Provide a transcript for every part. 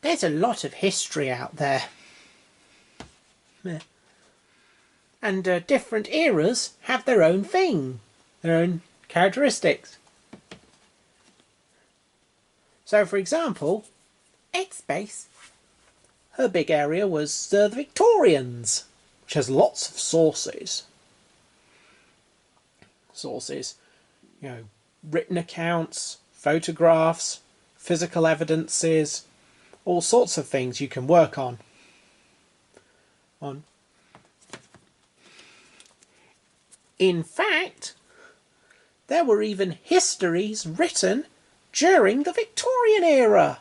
There's a lot of history out there. And different eras have their own thing, their own characteristics. So, for example, X-Base, her big area was the Victorians, which has lots of sources. You know, written accounts, photographs, physical evidences, all sorts of things you can work on. In fact, there were even histories written during the Victorian era.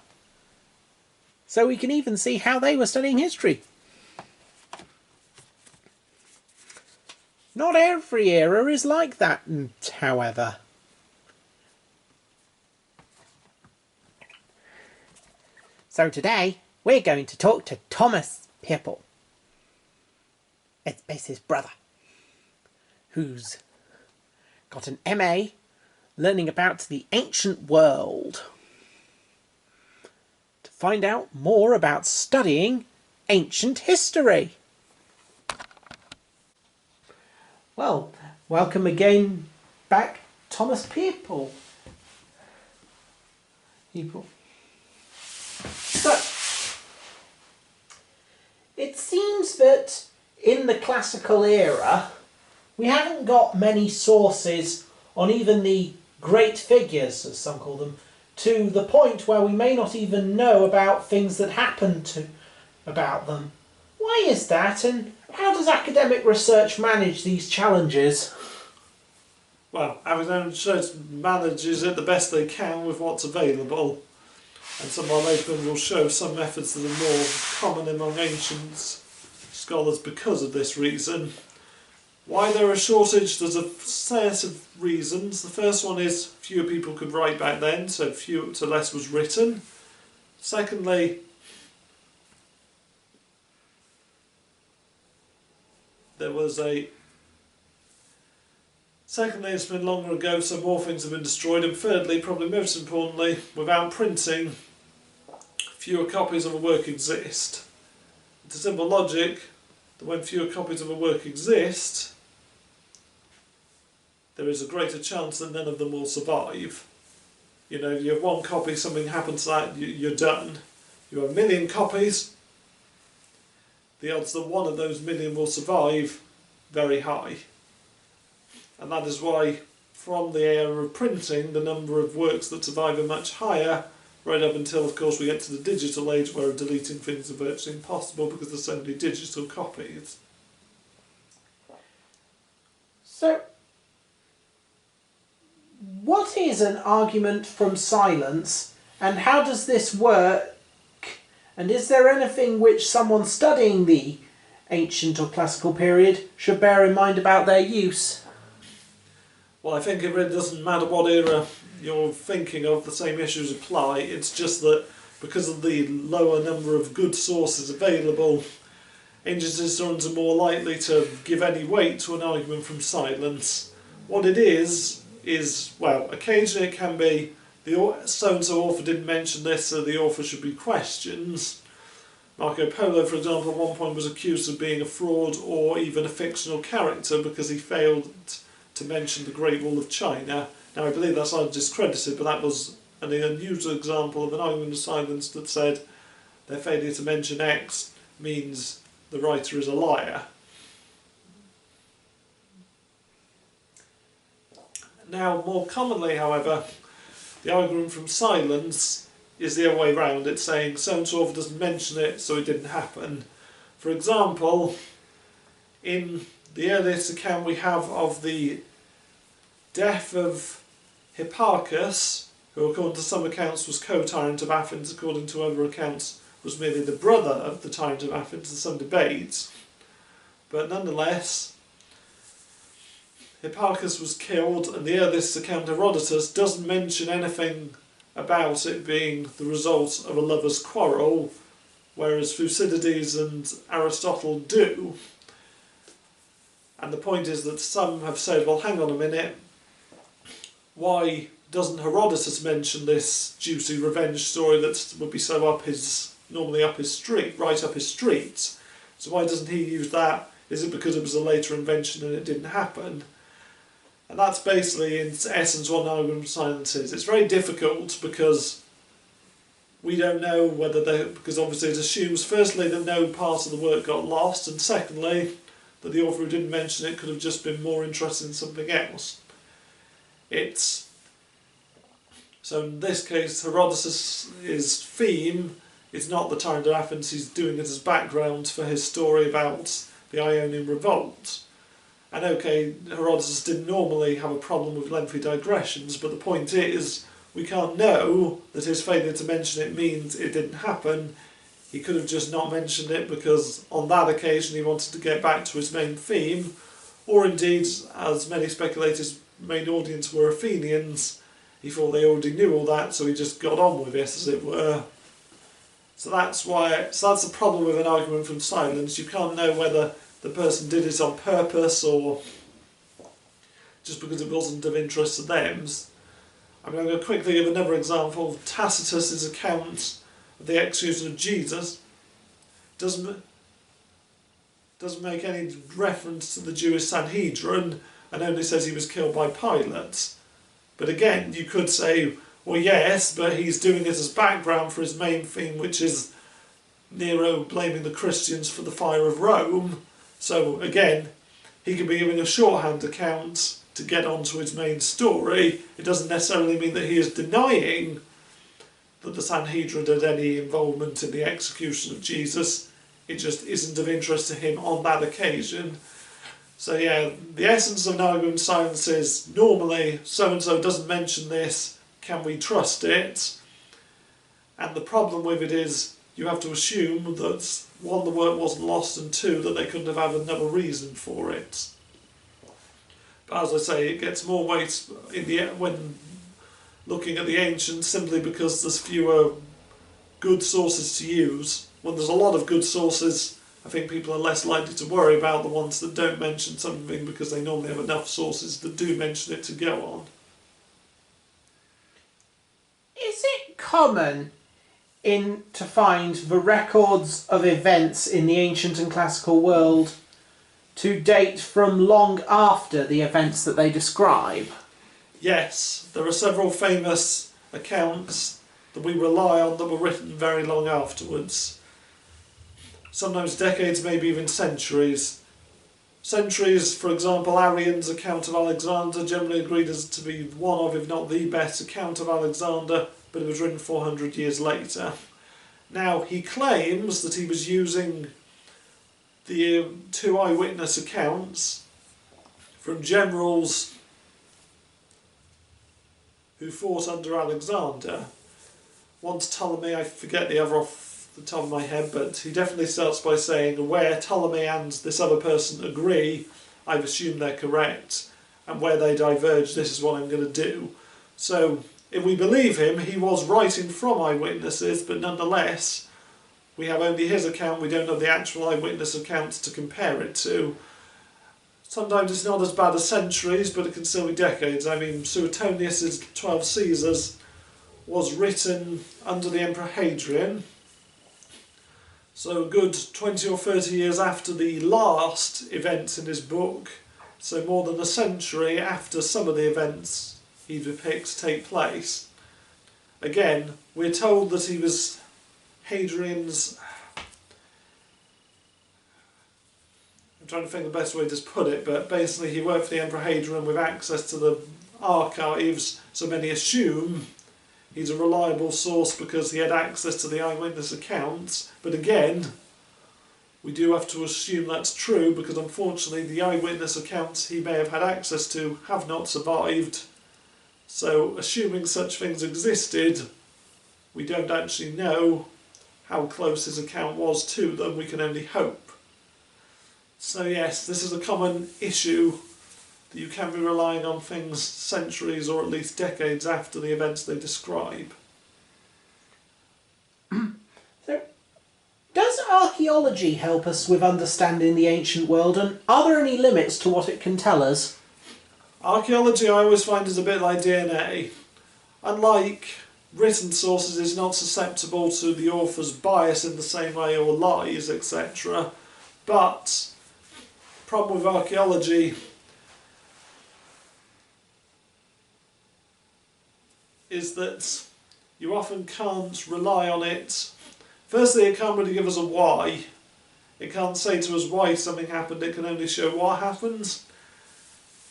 So we can even see how they were studying history. Not every era is like that, however. So today, we're going to talk to Thomas Peaple, X-Base's brother, who's got an MA learning about the ancient world, to find out more about studying ancient history. Well, welcome again back, Thomas Peaple. So, it seems that in the classical era, we haven't got many sources on even the great figures, as some call them, to the point where we may not even know about things that happened about them. Why is that, and how does academic research manage these challenges? Well, academic research manages it the best they can with what's available, and some of our later will show some methods that are more common among ancient scholars because of this reason. Why there are shortage, there's a set of reasons. The first one is fewer people could write back then, so less was written. Secondly, it's been longer ago, so more things have been destroyed. And thirdly, probably most importantly, without printing, fewer copies of a work exist. It's a simple logic that when fewer copies of a work exist, there is a greater chance that none of them will survive. You know, you have one copy, something happens to that, you're done. You have a million copies, the odds that one of those million will survive, very high. And that is why, from the era of printing, the number of works that survive are much higher, right up until, of course, we get to the digital age where deleting things are virtually impossible because there's so many digital copies. So, what is an argument from silence, and how does this work? And is there anything which someone studying the ancient or classical period should bear in mind about their use? Well, I think it really doesn't matter what era you're thinking of, the same issues apply. It's just that because of the lower number of good sources available, ancient historians are more likely to give any weight to an argument from silence. What it is, well, occasionally it can be the so-and-so author didn't mention this, so the author should be questioned. Marco Polo, for example, at one point was accused of being a fraud or even a fictional character because he failed to mention the Great Wall of China. Now, I believe that's either discredited, but that was an unusual example of an argument of silence that said their failure to mention X means the writer is a liar. Now, more commonly, however, the argument from silence is the other way round. It's saying so-and-so author doesn't mention it, so it didn't happen. For example, in the earliest account we have of the death of Hipparchus, who according to some accounts was co-tyrant of Athens, according to other accounts was merely the brother of the tyrant of Athens, there's some debate. But nonetheless, Hipparchus was killed, and the earliest account, Herodotus, doesn't mention anything about it being the result of a lover's quarrel, whereas Thucydides and Aristotle do. And the point is that some have said, well, hang on a minute, why doesn't Herodotus mention this juicy revenge story that would be so up his normally up his street, right up his street. So why doesn't he use that? Is it because it was a later invention and it didn't happen? And that's basically, in essence, what an argument from silence is. It's very difficult because we don't know whether because obviously it assumes, firstly, that no part of the work got lost, and secondly, that the author who didn't mention it could have just been more interested in something else. So in this case, Herodotus' theme is not the time to Athens, he's doing it as background for his story about the Ionian revolt. And okay, Herodotus didn't normally have a problem with lengthy digressions, but the point is, we can't know that his failure to mention it means it didn't happen. He could have just not mentioned it because on that occasion he wanted to get back to his main theme, or indeed, as many speculators' main audience were Athenians, he thought they already knew all that, so he just got on with it, as it were. So that's the problem with an argument from silence. You can't know whether the person did it on purpose or just because it wasn't of interest to them. I'm going to quickly give another example. Tacitus' account of the execution of Jesus doesn't make any reference to the Jewish Sanhedrin and only says he was killed by Pilate. But again, you could say, well, yes, but he's doing it as background for his main theme, which is Nero blaming the Christians for the fire of Rome. So again, he could be giving a shorthand account to get onto his main story. It doesn't necessarily mean that he is denying that the Sanhedrin had any involvement in the execution of Jesus. It just isn't of interest to him on that occasion. So yeah, the essence of an argument silence is normally so-and-so doesn't mention this, can we trust it? And the problem with it is you have to assume that one, the work wasn't lost, and two, that they couldn't have had another reason for it. But as I say, it gets more weight when looking at the ancients simply because there's fewer good sources to use. When there's a lot of good sources, I think people are less likely to worry about the ones that don't mention something because they normally have enough sources that do mention it to go on. Is it common to find the records of events in the ancient and classical world to date from long after the events that they describe? Yes, there are several famous accounts that we rely on that were written very long afterwards. Sometimes decades, maybe even centuries. Centuries, for example, Arrian's account of Alexander, generally agreed as to be one of, if not the best account of Alexander, but it was written 400 years later. Now, he claims that he was using the two eyewitness accounts from generals who fought under Alexander. One's Ptolemy, I forget the other off the top of my head, but he definitely starts by saying, where Ptolemy and this other person agree, I've assumed they're correct, and where they diverge, this is what I'm going to do. So, if we believe him, he was writing from eyewitnesses, but nonetheless, we have only his account, we don't have the actual eyewitness accounts to compare it to. Sometimes it's not as bad as centuries, but it can still be decades. I mean, Suetonius' 12 Caesars was written under the Emperor Hadrian, so a good 20 or 30 years after the last events in his book, so more than a century after some of the events he depicts take place. Again, we're told that he was Hadrian's... I'm trying to think the best way to put it, but basically he worked for the Emperor Hadrian with access to the archives, so many assume he's a reliable source because he had access to the eyewitness accounts. But again, we do have to assume that's true because unfortunately the eyewitness accounts he may have had access to have not survived. So assuming such things existed, we don't actually know how close his account was to them, we can only hope. So yes, this is a common issue, that you can be relying on things centuries or at least decades after the events they describe. So, does archaeology help us with understanding the ancient world, and are there any limits to what it can tell us? Archaeology I always find is a bit like DNA. Unlike written sources is not susceptible to the author's bias in the same way, or lies, etc. But the problem with archaeology is that you often can't rely on it. Firstly, it can't really give us a why. It can't say to us why something happened, it can only show what happened.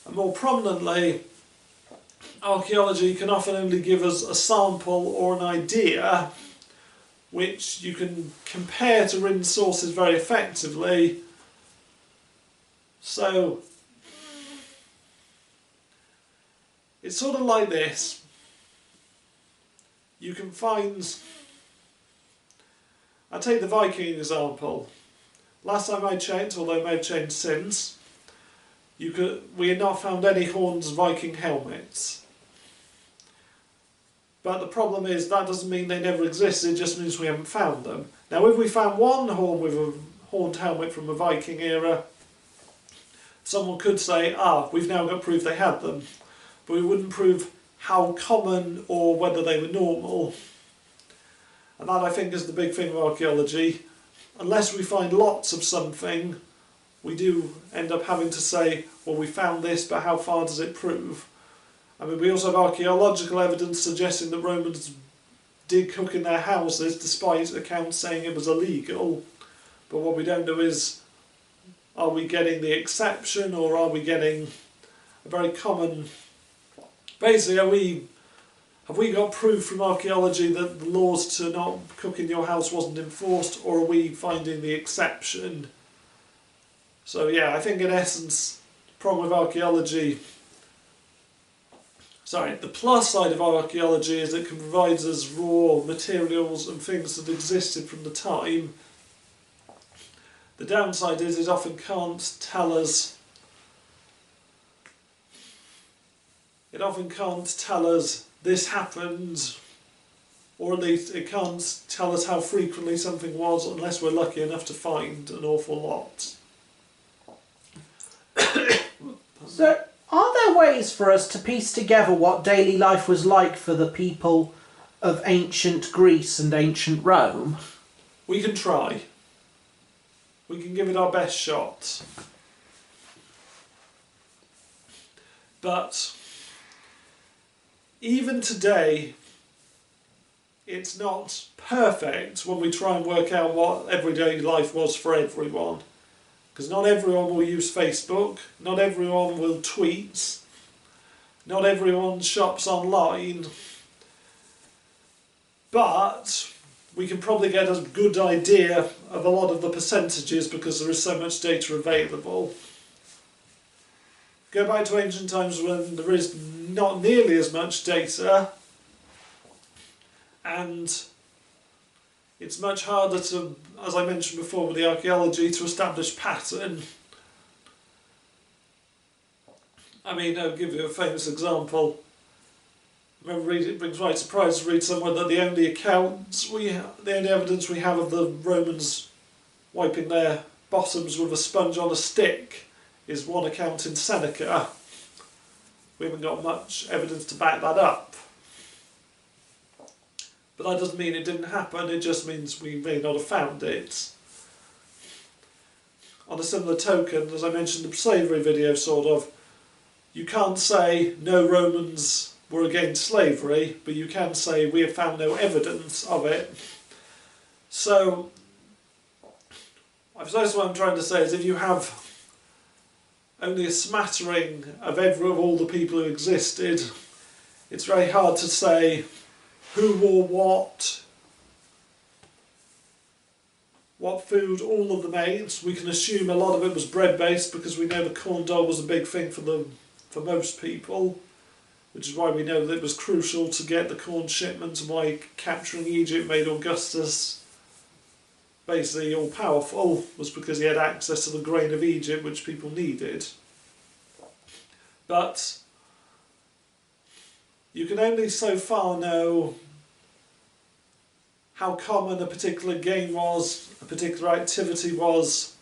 And more prominently, archaeology can often only give us a sample or an idea which you can compare to written sources very effectively. So it's sort of like this. You can find, I'll take the Viking example. Last time I checked, although it may have changed since, we had not found any Horn's Viking helmets. But the problem is, that doesn't mean they never existed, it just means we haven't found them. Now if we found one horn with a horned helmet from a Viking era, someone could say, we've now got proof they had them. But we wouldn't prove how common or whether they were normal. And that, I think, is the big thing with archaeology. Unless we find lots of something, we do end up having to say, well, we found this, but how far does it prove? I mean, we also have archaeological evidence suggesting that Romans did cook in their houses, despite accounts saying it was illegal. But what we don't know is, are we getting the exception, or are we getting a very common... Basically, have we got proof from archaeology that the laws to not cook in your house wasn't enforced, or are we finding the exception? So yeah, I think in essence, the problem with archaeology... the plus side of archaeology is it can provide us raw materials and things that existed from the time. The downside is it often can't tell us... It often can't tell us this happened, or at least it can't tell us how frequently something was, unless we're lucky enough to find an awful lot. So, are there ways for us to piece together what daily life was like for the people of ancient Greece and ancient Rome? We can try. We can give it our best shot. But even today, it's not perfect when we try and work out what everyday life was for everyone. Because not everyone will use Facebook, not everyone will tweet, not everyone shops online. But we can probably get a good idea of a lot of the percentages because there is so much data available. Go back to ancient times when there is not nearly as much data, and it's much harder to, as I mentioned before with the archaeology, to establish pattern. I mean, I'll give you a famous example. I remember it brings right surprise to read somewhere that the only evidence we have of the Romans wiping their bottoms with a sponge on a stick is one account in Seneca. We haven't got much evidence to back that up. But that doesn't mean it didn't happen, it just means we may not have found it. On a similar token, as I mentioned in the slavery video, you can't say no Romans were against slavery, but you can say we have found no evidence of it. So, I suppose what I'm trying to say is if you have only a smattering of all the people who existed, it's very hard to say who wore what food all of them ate. We can assume a lot of it was bread based because we know the corn dole was a big thing for most people, which is why we know that it was crucial to get the corn shipment and why capturing Egypt made Augustus basically all powerful, was because he had access to the grain of Egypt which people needed. But you can only so far know how common a particular game was, a particular activity was,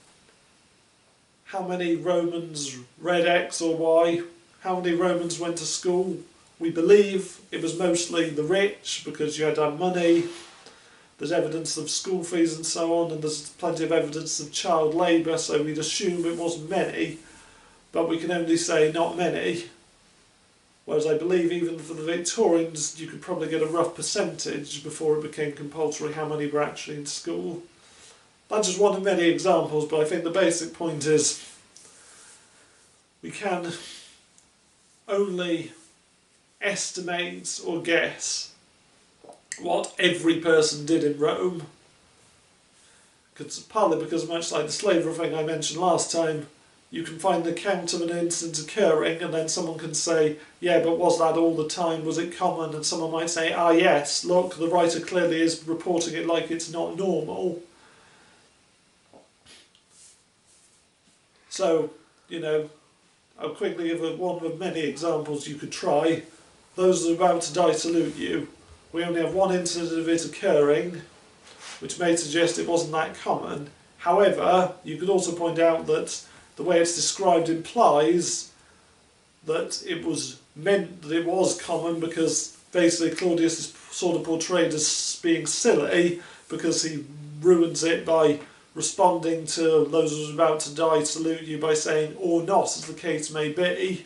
how many Romans read X or Y, how many Romans went to school, we believe it was mostly the rich because you had to have money. There's evidence of school fees and so on, and there's plenty of evidence of child labour, so we'd assume it wasn't many, but we can only say not many. Whereas I believe even for the Victorians you could probably get a rough percentage before it became compulsory how many were actually in school. That's just one of many examples, but I think the basic point is we can only estimate or guess what every person did in Rome. Partly because, much like the slavery thing I mentioned last time, you can find the account of an incident occurring and then someone can say, yeah, but was that all the time? Was it common? And someone might say, ah yes, look, the writer clearly is reporting it like it's not normal. So, you know, I'll quickly give one of many examples you could try. Those that are about to die salute you. We only have one incident of it occurring, which may suggest it wasn't that common. However, you could also point out that the way it's described implies that it was meant that it was common, because basically Claudius is sort of portrayed as being silly because he ruins it by responding to those who are about to die salute you by saying or not, as the case may be.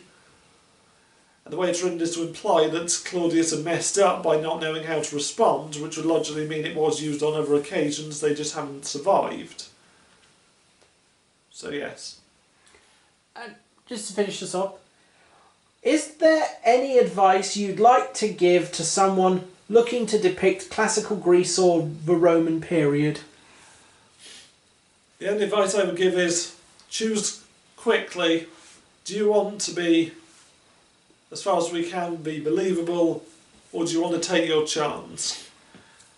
And the way it's written is to imply that Claudius had messed up by not knowing how to respond, which would logically mean it was used on other occasions, they just haven't survived. So yes. Just to finish this up, is there any advice you'd like to give to someone looking to depict classical Greece or the Roman period? The only advice I would give is choose quickly. Do you want to be, as far as we can, be believable, or do you want to take your chance?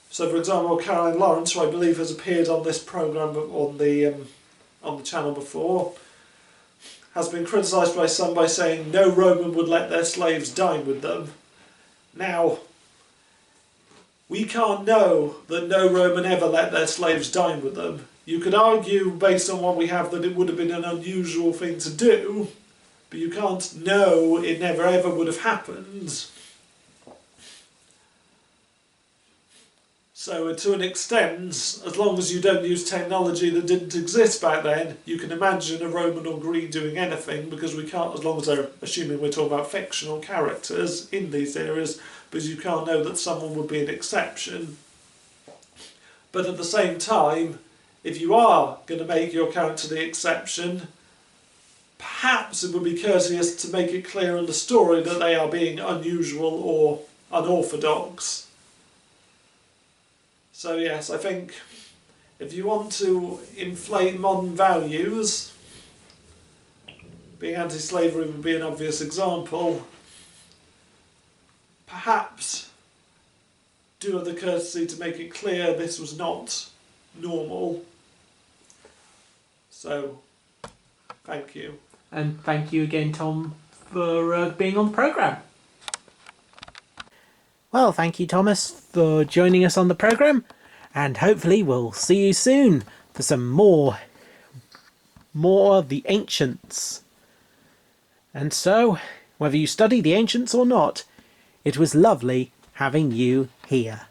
So, for example, Caroline Lawrence, who I believe has appeared on this programme on the channel before, has been criticised by some by saying no Roman would let their slaves dine with them. Now, we can't know that no Roman ever let their slaves dine with them. You could argue, based on what we have, that it would have been an unusual thing to do, but you can't know it never ever would have happened. So to an extent, as long as you don't use technology that didn't exist back then, you can imagine a Roman or Greek doing anything, because we can't, as long as they're assuming we're talking about fictional characters in these areas, because you can't know that someone would be an exception. But at the same time, if you are going to make your character the exception, perhaps it would be courteous to make it clear in the story that they are being unusual or unorthodox. So yes, I think if you want to inflate modern values, being anti-slavery would be an obvious example. Perhaps do have the courtesy to make it clear this was not normal. So, thank you. And thank you again, Tom, for being on the programme. Well, thank you, Thomas, for joining us on the programme, and hopefully we'll see you soon for some more of the ancients. And so, whether you study the ancients or not, it was lovely having you here.